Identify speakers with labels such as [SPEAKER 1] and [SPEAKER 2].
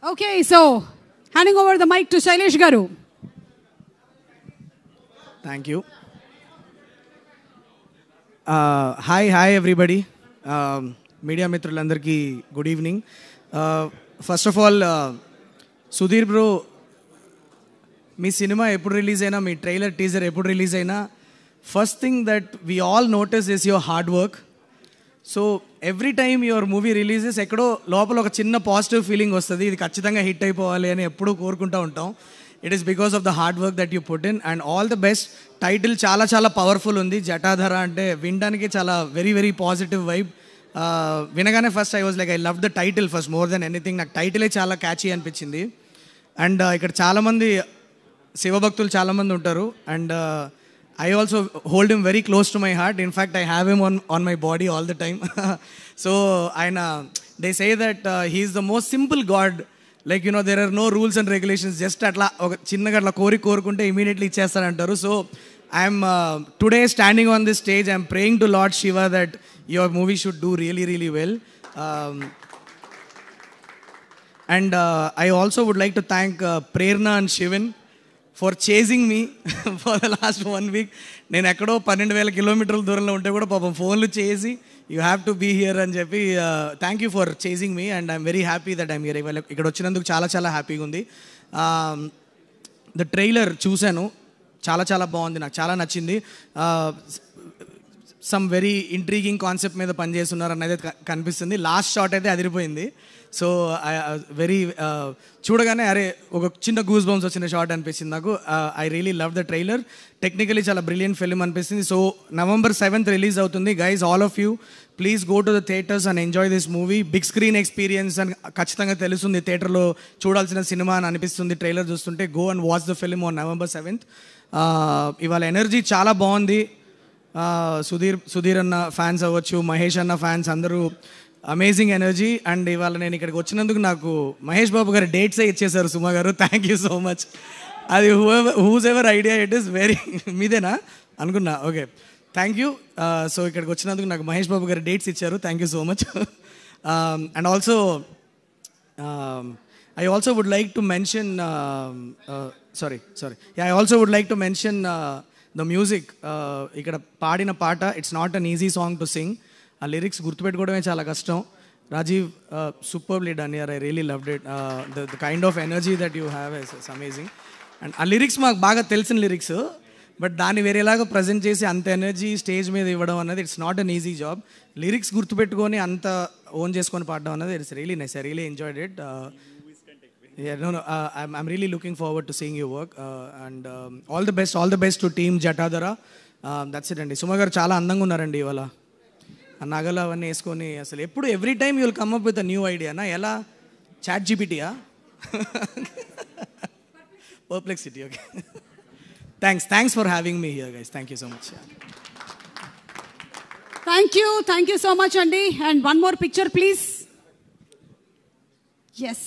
[SPEAKER 1] Okay, so handing over the mic to Shailesh Garu.
[SPEAKER 2] Thank you. Hi everybody. Media మిత్రులందరికీ good evening. First of all, Sudheer bro, me cinema ఎప్పుడు release అయినా, మీ trailer teaser ఎప్పుడు release అయినా, first thing that we all notice is your hard work. So every time your movie releases ఎక్కడో లోపల ఒక చిన్న positive feeling వస్తుంది, ఇది ఖచ్చితంగా హిట్ అయిపోవాలి అని ఎప్పుడూ కోరుకుంటూ ఉంటాం. It is because of the hard work that you put in and all the best. Title చాలా చాలా పవర్ఫుల్ ఉంది, జటాధర అంటే వినడానికి చాలా వెరీ వెరీ పాజిటివ్ వైబ్. వినగానే first I was like I love the title first more than anything. నాకు టైటిలే చాలా catchy అనిపించింది. అండ్ ఇక్కడ చాలామంది శివభక్తులు చాలామంది ఉంటారు and I also hold him very close to my heart. In fact, I have him on my body all the time. So, they say that he is the most simple God. Like, you know, there are no rules and regulations. Just atla chinnaga atla korukunte immediately ichchestaru antaru. So, I am today standing on this stage. I am praying to Lord Shiva that your movie should do really, really well. And I also would like to thank Prerna and Shivan for chasing me for the last 1 week. నేను ఎక్కడో 12,000 కిలోమీటర్ల దూరంలో ఉంటే కూడా పాపం ఫోన్లు చేసి you have to be here అని చెప్పి thank you for chasing me and I'm very happy that I'm here. ఇక్కడ వచ్చినందుకు చాలా చాలా హ్యాపీగా ఉంది. ద ట్రైలర్ చూశాను, చాలా చాలా బాగుంది, నాకు చాలా నచ్చింది. సమ్ వెరీ ఇంట్రీగింగ్ కాన్సెప్ట్ మీద పనిచేస్తున్నారు అనేది కనిపిస్తుంది. లాస్ట్ షాట్ అయితే అదిరిపోయింది. సో వెరీ చూడగానే అరే ఒక చిన్న గూస్ బంప్స్ వచ్చిన షాట్ అనిపించింది నాకు. I really love the trailer. Technically చాలా బ్రిలియంట్ ఫిల్మ్ అనిపిస్తుంది. సో November 7th రిలీజ్ అవుతుంది. Guys, all of you please go to the theatres and enjoy this movie. Big screen experience అని ఖచ్చితంగా తెలుస్తుంది, థియేటర్లో చూడాల్సిన సినిమా అని అనిపిస్తుంది ట్రైలర్ చూస్తుంటే. Go and watch the film on November 7th. ఇవాళ ఎనర్జీ చాలా బాగుంది. సుధీర్ అన్న ఫ్యాన్స్ అవ్వచ్చు, మహేష్ అన్న ఫ్యాన్స్ అందరూ అమేజింగ్ ఎనర్జీ. అండ్ ఇవాళ నేను ఇక్కడికి వచ్చినందుకు నాకు మహేష్ బాబు గారు డేట్సే ఇచ్చేశారు. సుమా గారు, థ్యాంక్ యూ సో మచ్. అది whose ever idea, it is very మీదేనా అనుకున్నా. Okay, thank you. సో ఇక్కడికి వచ్చినందుకు నాకు మహేష్ బాబు గారు డేట్స్ ఇచ్చారు, thank you so much. And also I also would like to mention I also would like to mention the music. ఇక్కడ పాడిన పాట, it's not an easy song to sing. ఆ lyrics గుర్తుపెట్టుకోవడమే చాలా కష్టం. Rajeev, superbly done here. I really loved it. The kind of energy that you have is amazing. And ఆ lyrics మాకు బాగా తెలిసిన లిరిక్స్, బట్ దాన్ని వేరేలాగా ప్రజెంట్ చేసి అంత ఎనర్జీ స్టేజ్ మీద ఇవ్వడం అన్నది it's not an easy job. Lyrics గుర్తుపెట్టుకొని అంత ఓన్ చేసుకొని పాడడం అన్నది it's really nice. I really enjoyed it. Yeah, no, I'm really looking forward to seeing your work and all the best to team Jatadhara. That's it అండి. సుమ గారు చాలా అందంగా ఉన్నారండి ఇవాళ. ఆ నగలు అవన్నీ వేసుకొని అసలు ఎప్పుడు every time you will come up with a new ఐడియానా? ఎలా? చాట్ జీపీటీయా? Perplexity. Okay, thanks for having me here guys. Thank you so much.
[SPEAKER 1] Thank you so much అండి. And one more picture please. Yes.